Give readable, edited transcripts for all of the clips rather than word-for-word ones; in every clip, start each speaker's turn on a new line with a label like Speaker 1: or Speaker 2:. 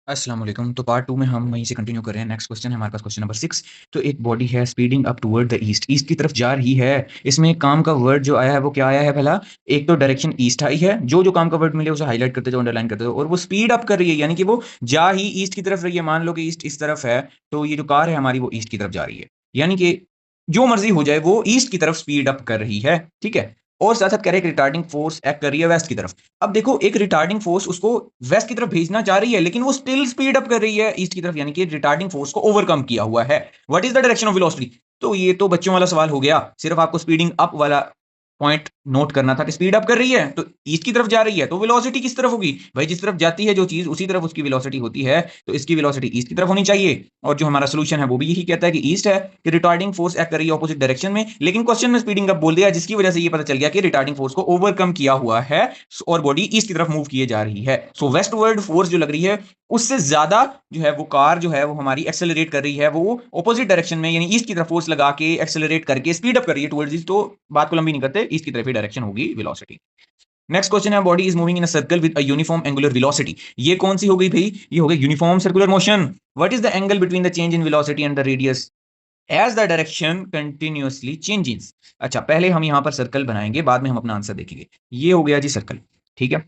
Speaker 1: अस्सलाम वालेकुम। तो पार्ट 2 में हम वहीं से कंटिन्यू कर रहे हैं। नेक्स्ट क्वेश्चन है हमारे पास क्वेश्चन नंबर 6। तो एक बॉडी है speeding up toward the east, east की तरफ जा रही है। इसमें काम का वर्ड जो आया है वो क्या आया है? पहला एक तो डायरेक्शन ईस्ट आई है, जो काम का वर्ड मिले उसे हाईलाइट करते जाओ, अंडरलाइन करते जाओ, और वो स्पीड अप कर रही है, यानी कि वो जा ही ईस्ट की तरफ रही है। मान लो कि ईस्ट इस तरफ है, तो ये जो कार है हमारी वो ईस्ट की तरफ जा रही है, यानी कि जो मर्जी हो जाए वो ईस्ट की तरफ स्पीड अप कर रही है। ठीक है। और साथ साथ कह रहे हैं रिटार्डिंग फोर्स एक्ट कर रही है वेस्ट की तरफ। अब देखो, एक रिटार्डिंग फोर्स उसको वेस्ट की तरफ भेजना चाह रही है, लेकिन वो स्टिल स्पीड अप कर रही है ईस्ट की तरफ, यानी कि रिटार्डिंग फोर्स को ओवरकम किया हुआ है। What is the direction of velocity? तो ये तो बच्चों वाला सवाल हो गया। सिर्फ आपको स्पीडिंग अप वाला पॉइंट नोट करना था कि स्पीड अप कर रही है तो ईस्ट की तरफ जा रही है, तो वेलोसिटी किस तरफ होगी भाई? जिस तरफ जाती है जो चीज उसी तरफ उसकी वेलोसिटी होती है, तो इसकी वेलोसिटी ईस्ट की तरफ होनी चाहिए। और जो हमारा सोल्यूशन है वो भी यही कहता है कि ईस्ट है, कि रिटार्डिंग फोर्स एक्ट कर रही है ऑपोजिट डायरेक्शन में, लेकिन क्वेश्चन में स्पीडिंग अप बोल दिया, जिसकी वजह से ये पता चल गया कि रिटार्डिंग फोर्स को ओवरकम किया हुआ है और बॉडी ईस्ट की तरफ मूव किए जा रही है। सो वेस्टवर्ड फोर्स जो लग रही है उससे ज्यादा जो है वो कार जो है वो हमारी एक्सेलरेट कर रही है, वो ऑपोजिट डायरेक्शन में यानी ईस्ट की तरफ फोर्स लगा के एक्सेलरेट करके स्पीड अप कर रही है टुवर्ड्स ईस्ट। तो बात को लंबी नहीं करते, ईस्ट की तरफ ही डायरेक्शन होगी वेलोसिटी। नेक्स्ट क्वेश्चन है body is moving in a circle with a uniform angular velocity. ये कौन सी हो गई भाई? ये हो गई uniform circular motion. What is the angle between the change in velocity and the radius as the direction continuously changes? अच्छा, पहले हम यहां पर सर्कल बनाएंगे, बाद में हम अपना आंसर देखेंगे। ये हो गया जी सर्कल, ठीक है।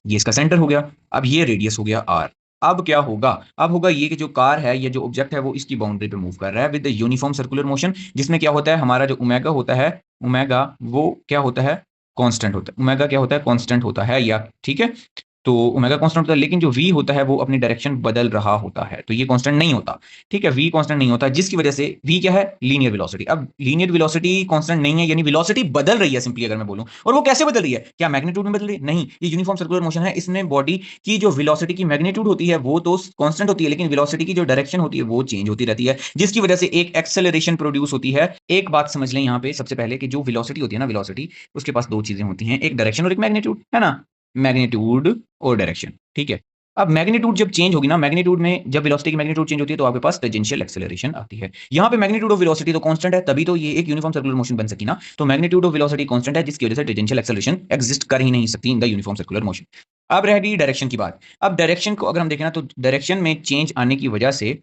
Speaker 1: ये इसका सेंटर हो गया। अब ये रेडियस हो गया आर। अब क्या होगा? अब होगा ये कि जो कार है, ये जो ऑब्जेक्ट है वो इसकी बाउंड्री पे मूव कर रहा है with the uniform circular motion, जिसमें क्या होता है हमारा जो ओमेगा होता है, ओमेगा वो क्या होता है? कांस्टेंट होता है। ओमेगा क्या होता है? कांस्टेंट होता है, या ठीक है। तो ओमेगा कांस्टेंट होता है, लेकिन जो v होता है वो अपनी डायरेक्शन बदल रहा होता है, तो ये कांस्टेंट नहीं होता। ठीक है, v कांस्टेंट नहीं होता, जिसकी वजह से v क्या है? Linear velocity. अब लीनियर वेलोसिटी कांस्टेंट नहीं है, यानी वेलोसिटी बदल रही है सिंपली, अगर मैं बोलूं। और वो कैसे बदल रही है? क्या मैग्नीट्यूड में बदल रही है? नहीं, ये यूनिफॉर्म सर्कुलर मोशन है। इसमें बॉडी की जो वेलोसिटी की मैग्नीट्यूड होती है वो तो कांस्टेंट होती है, लेकिन वेलोसिटी की जो डायरेक्शन होती है वो चेंज होती रहती है, जिसकी वजह से एक एक्सेलरेशन प्रोड्यूस होती है। एक बात समझ लें यहाँ पे सबसे पहले कि जो वेलोसिटी होती है ना, वेलोसिटी उसके पास दो चीजें होती हैं, एक डायरेक्शन और एक मैग्नीट्यूड, है ना। मैग्नीट्यूड और डायरेक्शन, ठीक है। अब मैग्नीट्यूड जब चेंज होगी ना, मैग्नीट्यूड में जब वेलोसिटी की मैग्नीट्यूड चेंज होती है तो आपके पास टेंजेंशियल एक्सेलरेशन आती है। यहाँ पे मैग्नीट्यूड ऑफ वेलोसिटी तो कांस्टेंट है, तभी तो ये एक यूनिफॉर्म सर्कुलर मोशन बन सकी ना। तो मैग्नीट्यूड ऑफ वेलोसिटी कांस्टेंट है, जिसकी वजह से टेंजेंशियल एक्सेलरेशन एग्जिस्ट कर ही नहीं सकती in the uniform circular motion. अब रह गई डायरेक्शन की बात। अब डायरेक्शन को अगर हम देखें ना, तो डायरेक्शन में चेंज आने की वजह से,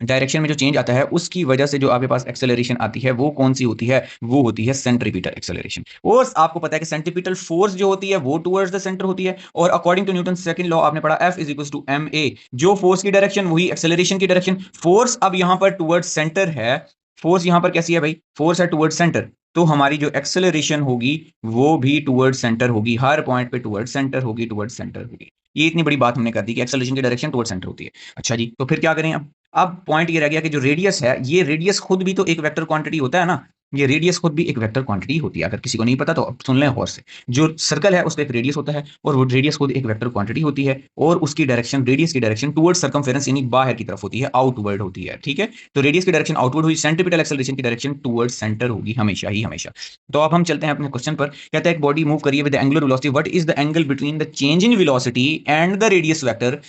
Speaker 1: डायरेक्शन में जो चेंज आता है उसकी वजह से जो आपके पास एक्सेलरेशन आती है वो कौन सी होती है? वो होती है सेंट्रीपिटल एक्सेलरेशन। और आपको पता है कि सेंट्रीपिटल फोर्स जो होती है वो टुवर्ड्स द सेंटर होती है, और according to Newton second law आपने पढ़ा F is equal to ma, जो फोर्स की डायरेक्शन वही एक्सेलरेशन की डायरेक्शन। फोर्स अब यहां पर टुवर्ड्स सेंटर है, फोर्स यहां पर कैसी है भाई? फोर्स है टुवर्ड्स सेंटर, तो हमारी जो एक्सेलरेशन होगी वो भी टुवर्ड्स सेंटर होगी, हर पॉइंट पे टुवर्ड्स सेंटर होगी, टुवर्ड्स सेंटर होगी। ये इतनी बड़ी बात हमने कर दी कि एक्सेलरेशन की डायरेक्शन टुवर्ड्स सेंटर होती है। अच्छा जी, तो फिर क्या करें? अब पॉइंट ये रह गया कि जो रेडियस है, ये रेडियस खुद भी तो एक वेक्टर क्वांटिटी होता है ना। ये रेडियस खुद भी एक वेक्टर क्वांटिटी होती है, अगर किसी को नहीं पता तो अब सुन लें गौर से। जो सर्कल है उसका एक रेडियस होता है, और वो रेडियस खुद एक वेक्टर क्वांटिटी होती है, और उसकी डायरेक्शन, रेडियस की डायरेक्शन टुवर्ड्स सर्कमफेरेंस यानी बाहर की तरफ होती है, आउटवर्ड होती है, ठीक है। तो रेडियस की डायरेक्शन आउटवर्ड हुई, सेंट्रीपिटल एक्सेलरेशन की डायरेक्शन टुवर्ड्स सेंटर होगी हमेशा ही हमेशा। तो अब हम चलते हैं अपने क्वेश्चन पर। कहता है एक बॉडी मूव करिए with angular velocity, what is the angle between the change in velocity and the radius vector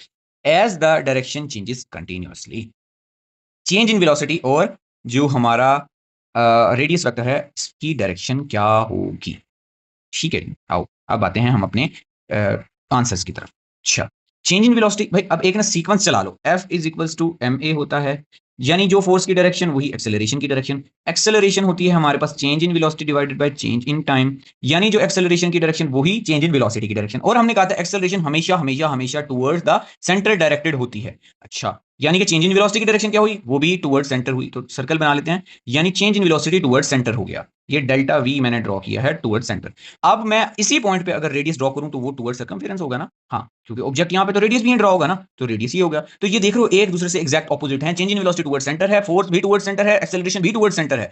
Speaker 1: as the direction changes continuously? Change in velocity और जो हमारा रेडियस वेक्टर है इसकी डायरेक्शन क्या होगी? ठीक है, आओ अब आते हैं हम अपने आंसर्स की तरफ। अच्छा, चेंज इन वेलोसिटी भाई, अब एक ना सीक्वेंस चला लो। F is equals to ma होता है, यानी जो फोर्स की डायरेक्शन वही एक्सेलरेशन की डायरेक्शन। एक्सेलरेशन होती है हमारे पास change in velocity divided by change in time, यानी जो एक्सेलरेशन की डायरेक्शन वही चेंज इन वेलोसिटी की डायरेक्शन। और हमने कहा था एक्सेलरेशन हमेशा हमेशा हमेशा टुवर्ड्स द सेंटर डायरेक्टेड होती है। अच्छा, यानी कि चेंज इन वेलोसिटी की डायरेक्शन क्या हुई? वो भी टुवर्ड्स सेंटर हुई। तो सर्कल बना लेते हैं, यानी change in velocity towards centre हो गया। ये डेल्टा वी मैंने ड्रॉ किया है टुवर्ड्स सेंटर। अब मैं इसी पॉइंट पे अगर रेडियस ड्रॉ करूं तो वो टुवर्ड्स सर्कमफेरेंस होगा ना। हाँ, क्योंकि ऑब्जेक्ट यहां पे तो रेडियस भी ड्रॉ होगा ना, तो रेडियस ही होगा। तो ये देख रहे हो एक दूसरे से एग्जैक्ट ऑपोजिट है। Change in velocity towards centre है, फोर्स भी टुवर्ड्स सेंटर है, एक्सेलरेशन भी टुवर्ड्स सेंटर है,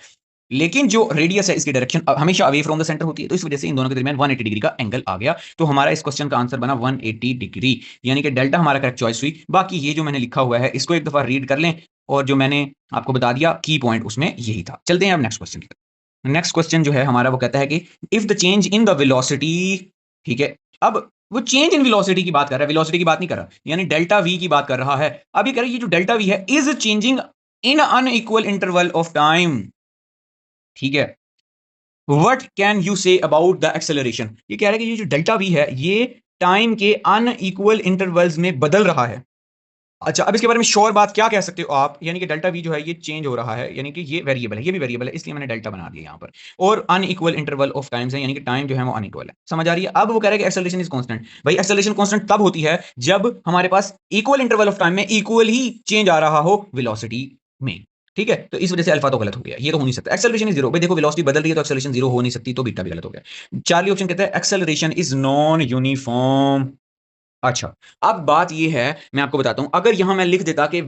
Speaker 1: लेकिन जो रेडियस है इसकी डायरेक्शन हमेशा अवे फ्रॉम द सेंटर होती है। तो इस वजह से इन दोनों के दरमियान 180 डिग्री का एंगल आ गया। तो हमारा इस क्वेश्चन का आंसर बना 180 डिग्री, यानी कि डेल्टा हमारा करेक्ट चॉइस हुई। बाकी ये जो मैंने लिखा हुआ है इसको एक दफा रीड कर लें, और जो मैंने आपको बता दिया की पॉइंट उसमें यही था। चलते हैं अब नेक्स्ट क्वेश्चन की तरफ। नेक्स्ट क्वेश्चन जो है हमारा वो कहता है कि if the change in the velocity, ठीक है। अब वो चेंज इन वेलोसिटी की बात कर रहा है, वेलोसिटी की बात नहीं कर रहा, यानी डेल्टा वी की बात कर रहा है। अब ये कह रहा है ये जो डेल्टा वी है is changing in unequal interval of time, ठीक है। What can you say about the acceleration? ये कह रहा है कि ये जो डेल्टा वी है ये टाइम के अनइक्वल इंटरवल्स में बदल रहा है। अच्छा, अब इसके बारे में श्योर बात क्या कह सकते हो आप, यानी कि डेल्टा वी जो है ये चेंज हो रहा है, यानी कि ये वेरिएबल है, ये भी वेरिएबल है, इसलिए मैंने डेल्टा बना दिया यहाँ पर। और अनइक्वल इंटरवल ऑफ टाइम्स है, यानी कि टाइम जो है वो अनइक्वल है। समझ आ रही है? अब वो कह रहा है कि एक्सेलरेशन इज कांस्टेंट। भाई एक्सेलरेशन कांस्टेंट तब होती है जब हमारे पास इक्वल इंटरवल ऑफ टाइम में इक्वल ही चेंज आ रहा हो वेलोसिटी में। ठीक है, तो इस वजह से अल्फा तो गलत हो गया, ये तो हो नहीं सकता। एक्सेलरेशन इज जीरो, भाई देखो वेलोसिटी बदल रही है तो एक्सेलरेशन जीरो हो नहीं सकती, तो बीटा भी गलत हो गया। चार्ली ऑप्शन कहता है एक्सेलरेशन इज नॉन यूनिफॉर्म। अच्छा, अब बात ये है, मैं आपको बताता हूं, अगर यहां मैं लिख देता कि,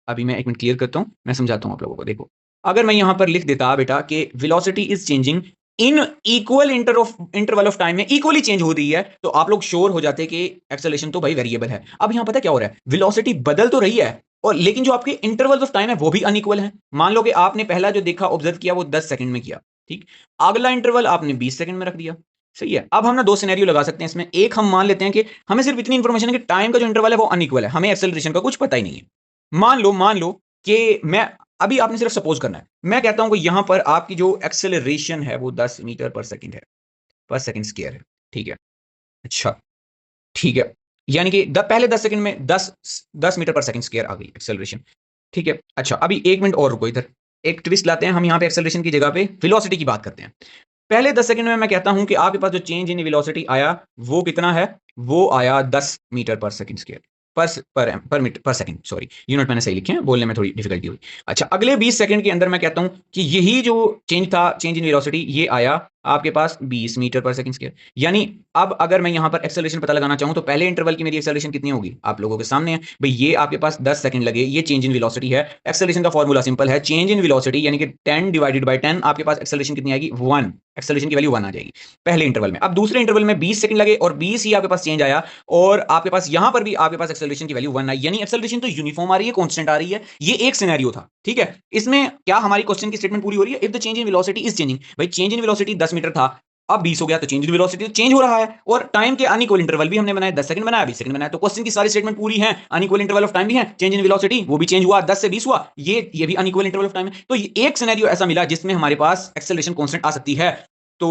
Speaker 1: अभी मैं एक मिनट क्लियर करता हूं, मैं समझाता हूं आप लोगों को। देखो, अगर मैं यहां पर लिख देता बेटा कि velocity is changing in equal interval of time में इक्वली चेंज हो रही है, तो आप लोग श्योर हो जाते कि एक्सेलरेशन तो भाई वेरिएबल है। अब यहां पता क्या हो रहा है, वेलोसिटी बदल तो रही है, और लेकिन जो आपके इंटरवल ऑफ टाइम है वो भी अनइक्वल है। मान लो कि आपने पहला जो देखा ऑब्जर्व किया वो 10 सेकंड में किया, ठीक, अगला इंटरवल आपने 20 सेकंड में रख दिया। सही है, अब हम ना दो सिनेरियो लगा सकते हैं इसमें। एक, हम मान लेते हैं कि हमें सिर्फ इतनी इंफॉर्मेशन है कि टाइम का जो इंटरवल है वो अनइक्वल है, हमें एक्सेलरेशन का कुछ पता ही नहीं है। मान लो कि मैं, अभी आपने सिर्फ सपोज करना है, मैं कहता हूं कि यहां पर आपकी जो एक्सेलरेशन है वो 10 मीटर पर सेकंड है, पर सेकंड स्क्वायर है। ठीक है, अच्छा, ठीक है, यानी कि पहले 10 सेकंड में 10 मीटर पर सेकंड स्क्वायर आ गई एक्सेलरेशन। ठीक है, अच्छा, अभी एक मिनट और रुको, इधर एक ट्विस्ट लाते हैं हम, यहां पे एक्सेलरेशन की जगह पे वेलोसिटी की बात करते हैं। पहले 10 सेकंड में मैं कहता हूं कि आपके पास जो चेंज इन वेलोसिटी आया वो कितना है, वो आया 10 मीटर पर सेकंड स्क्वायर, पर मीटर पर सेकंड, सॉरी यूनिट मैंने सही लिखे हैं, बोलने में थोड़ी डिफिकल्टी हुई। अच्छा, अगले 20 सेकंड के अंदर मैं कहता हूं कि यही जो चेंज था, चेंज इन वेलोसिटी, ये आया आपके पास 20 मीटर पर सेकंड स्क्वायर। यानी अब अगर मैं यहां पर एक्सेलरेशन पता लगाना चाहूं तो पहले इंटरवल की मेरी एक्सेलरेशन कितनी होगी, आप लोगों के सामने है भाई, ये आपके पास 10 सेकंड लगे, ये चेंज इन वेलोसिटी है। एक्सेलरेशन का फॉर्मूला सिंपल है, चेंज इन वेलोसिटी यानी कि 10 डिवाइडेड बाय 10, आपके पास एक्सेलरेशन कितनी आएगी, 1, एक्सेलरेशन की वैल्यू 1 आ जाएगी पहले इंटरवल में। अब दूसरे इंटरवल में 20 सेकंड लगे और 20 ही आपके पास चेंज आया, और आपके पास यहां पर भी आपके पास एक्सेलरेशन की वैल्यू 1 आई, यानी एक्सेलरेशन तो यूनिफॉर्म आ रही है, कांस्टेंट आ रही है। ये एक सिनेरियो था, ठीक है। इसमें क्या हमारी क्वेश्चन की स्टेटमेंट पूरी हो रही है, if the change in velocity is changing. भाई चेंज इन वेलोसिटी 10 मीटर था, अब 20 हो गया, तो चेंज इन वेलोसिटी चेंज हो रहा है, और टाइम के अनइक्वल इंटरवल भी हमने बनाया, 10 सेकंड बनाया, 20 सेकंड बनाया, तो क्वेश्चन की सारी स्टेटमेंट पूरी है। अनइक्वल इंटरवल ऑफ टाइम भी है, चेंज इन वेलोसिटी वो भी चेंज हुआ, 10 से 20 हुआ, ये भी अनइक्वल इंटरवल ऑफ टाइम है। तो ये एक सिनेरियो ऐसा मिला जिसमें हमारे पास एक्सेलरेशन कांस्टेंट आ सकती है। तो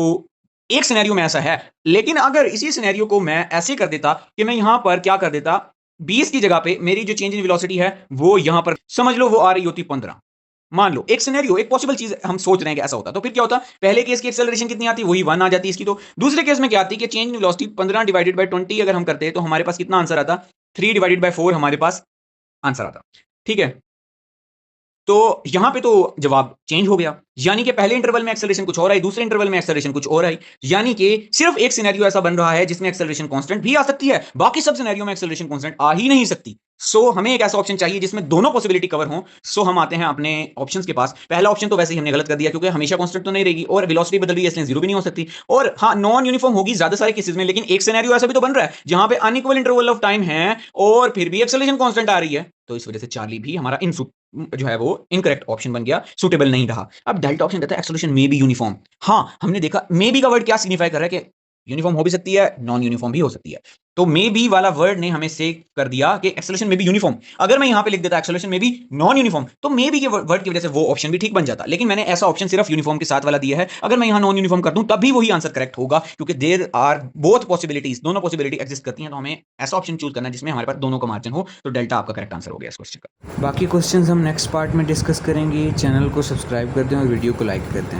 Speaker 1: एक सिनेरियो में ऐसा है, लेकिन अगर इसी सिनेरियो को मैं ऐसे कर देता कि मैं यहां पर क्या कर देता, 20 की जगह पे मेरी जो चेंज इन वेलोसिटी है वो यहां पर समझ लो वो आ रही होती 15। मान लो एक सिनेरियो, एक पॉसिबल चीज हम सोच रहे हैं कि ऐसा होता, तो फिर क्या होता, पहले केस की एक्सेलरेशन कितनी आती, वही 1 आ जाती इसकी। तो दूसरे केस में क्या आती कि change in velocity 15 divided by 20 अगर हम करते हैं तो हमारे पास कितना आंसर आता, 3 डिवाइडेड बाय 4 हमारे पास आंसर आता। ठीक है, तो यहां पे तो जवाब चेंज हो गया, यानी कि पहले इंटरवल में एक्सेलरेशन कुछ और आई, दूसरे इंटरवल में एक्सेलरेशन कुछ और आई, यानी कि सिर्फ एक सिनेरियो ऐसा बन रहा है जिसमें एक्सेलरेशन कांस्टेंट भी आ सकती है, बाकी सब सिनेरियो में एक्सेलरेशन कांस्टेंट आ ही नहीं सकती। सो हमें एक ऐसा ऑप्शन चाहिए जिसमें दोनों पॉसिबिलिटी कवर हो। सो हम आते हैं अपने ऑप्शंस के पास। पहला ऑप्शन तो वैसे ही हमने गलत कर दिया, क्योंकि हमेशा कांस्टेंट तो नहीं रहेगी, और वेलोसिटी बदल रही है इसलिए जीरो भी नहीं हो सकती, और हाँ नॉन यूनिफॉर्म होगी ज्यादा सारे केसेस में, लेकिन एक सिनेरियो ऐसा भी तो बन रहा है जहां पे अनइक्वल इंटरवल ऑफ टाइम है और फिर भी एक्सेलरेशन कांस्टेंट आ रही है। तो इस वजह से चार्ली भी हमारा इन जो है वो इनकरेक्ट ऑप्शन बन गया, सुटेबल नहीं रहा। अब डेल्टा ऑप्शन कहता है एक्सेलरेशन मे बी यूनिफॉर्म। हाँ, हमने देखा मे बी का वर्ड क्या सिग्निफाई कर रहा है कि यूनिफॉर्म हो भी सकती है, नॉन यूनिफॉर्म भी हो सकती है। तो मे बी वाला वर्ड ने हमें से कर दिया कि एक्सेलरेशन में भी यूनिफॉर्म। अगर मैं यहां पे लिख देता एक्सेलरेशन में भी नॉन यूनिफॉर्म, तो मे बी के वर्ड की वजह से वो ऑप्शन भी ठीक बन जाता, लेकिन मैंने ऐसा ऑप्शन सिर्फ यूनिफॉर्म के साथ वाला दिया है। अगर मैं यहां नॉन यूनिफॉर्म कर दूं तब भी वही आंसर करेक्ट होगा, क्योंकि देयर आर बोथ पॉसिबिलिटीज, दोनों पॉसिबिलिटी एग्जिस्ट करती हैं। तो हमें ऐसा ऑप्शन चूज करना है जिसमें हमारे पास दोनों का मार्जिन हो। तो डेल्टा आपका करेक्ट आंसर हो गया इस क्वेश्चन का।
Speaker 2: बाकी क्वेश्चंस हम नेक्स्ट पार्ट में डिस्कस करेंगे। चैनल को सब्सक्राइब कर दें और वीडियो को लाइक कर दें।